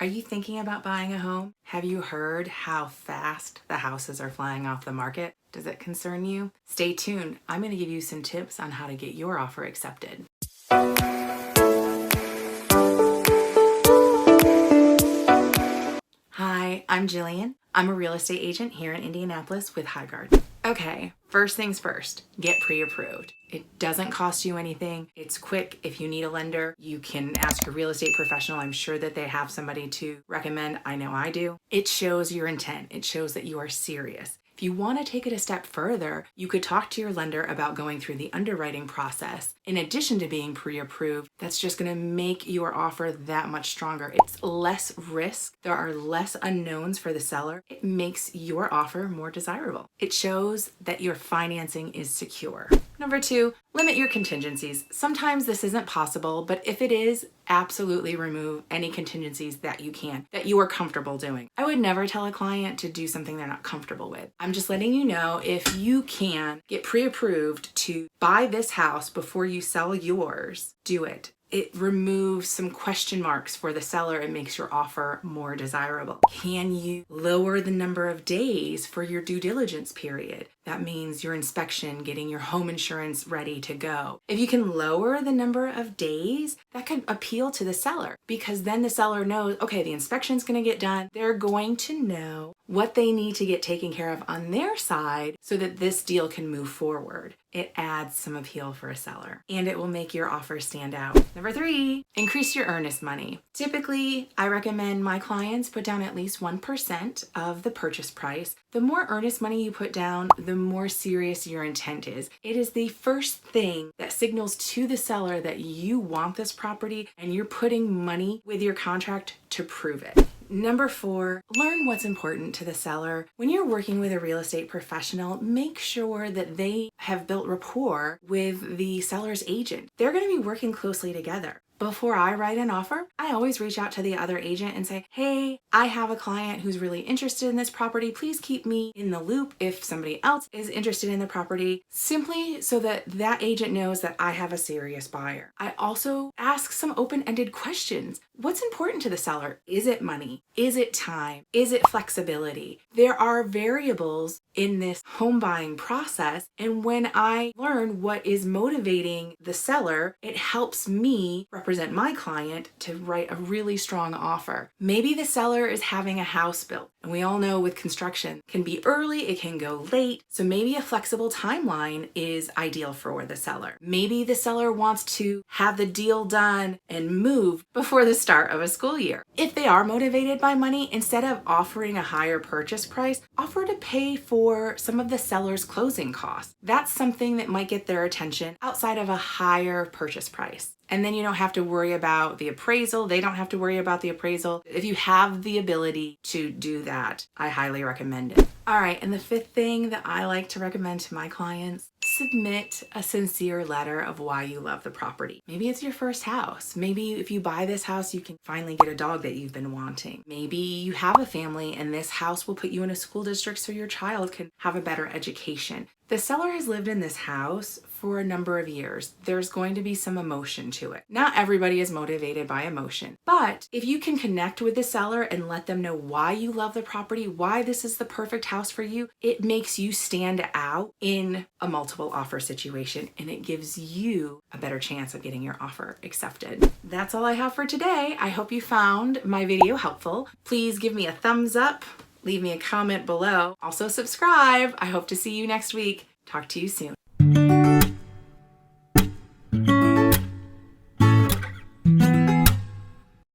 Are you thinking about buying a home? Have you heard how fast the houses are flying off the market? Does it concern you? Stay tuned. I'm going to give you some tips on how to get your offer accepted. Hi, I'm Jillian. I'm a real estate agent here in Indianapolis with Highguard. Okay, first things first, get pre-approved. It doesn't cost you anything. It's quick. If you need a lender, you can ask your real estate professional. I'm sure that they have somebody to recommend. I know I do. It shows your intent. It shows that you are serious. If you want to take it a step further, you could talk to your lender about going through the underwriting process. In addition to being pre-approved, that's just going to make your offer that much stronger. It's less risk. There are less unknowns for the seller. It makes your offer more desirable. It shows that your financing is secure. Number 2, limit your contingencies. Sometimes this isn't possible, but if it is, absolutely remove any contingencies that you can, that you are comfortable doing. I would never tell a client to do something they're not comfortable with. I'm just letting you know, if you can get pre-approved to buy this house before you sell yours, do it. It removes some question marks for the seller and makes your offer more desirable. Can you lower the number of days for your due diligence period? That means your inspection, getting your home insurance ready to go. If you can lower the number of days, that could appeal to the seller, because then the seller knows, okay, the inspection's going to get done. They're going to know what they need to get taken care of on their side so that this deal can move forward. It adds some appeal for a seller, and it will make your offer stand out. Number 3, increase your earnest money. Typically, I recommend my clients put down at least 1% of the purchase price. The more earnest money you put down, the more serious your intent is. It is the first thing that signals to the seller that you want this property, and you're putting money with your contract to prove it. Number 4, learn what's important to the seller. When you're working with a real estate professional, make sure that they have built rapport with the seller's agent. They're going to be working closely together. Before I write an offer, I always reach out to the other agent and say, hey, I have a client who's really interested in this property. Please keep me in the loop if somebody else is interested in the property, simply so that that agent knows that I have a serious buyer. I also ask some open-ended questions. What's important to the seller? Is it money? Is it time? Is it flexibility? There are variables in this home buying process, and when I learn what is motivating the seller, it helps me represent my client to write a really strong offer. Maybe the seller is having a house built, and we all know with construction, it can be early, it can go late, so maybe a flexible timeline is ideal for the seller. Maybe the seller wants to have the deal done and move before the start of a school year. If they are motivated by money, instead of offering a higher purchase price, offer to pay for some of the seller's closing costs. That's something that might get their attention outside of a higher purchase price. And then you don't have to worry about the appraisal. They don't have to worry about the appraisal. If you have the ability to do that, I highly recommend it. All right, and the 5th thing that I like to recommend to my clients, submit a sincere letter of why you love the property. Maybe it's your first house. Maybe if you buy this house, you can finally get a dog that you've been wanting. Maybe you have a family and this house will put you in a school district so your child can have a better education. The seller has lived in this house for a number of years. There's going to be some emotion to it. Not everybody is motivated by emotion, but if you can connect with the seller and let them know why you love the property, why this is the perfect house for you, it makes you stand out in a multiple offer situation, and it gives you a better chance of getting your offer accepted. That's all I have for today. I hope you found my video helpful. Please give me a thumbs up. Leave me a comment below. Also subscribe. I hope to see you next week. Talk to you soon.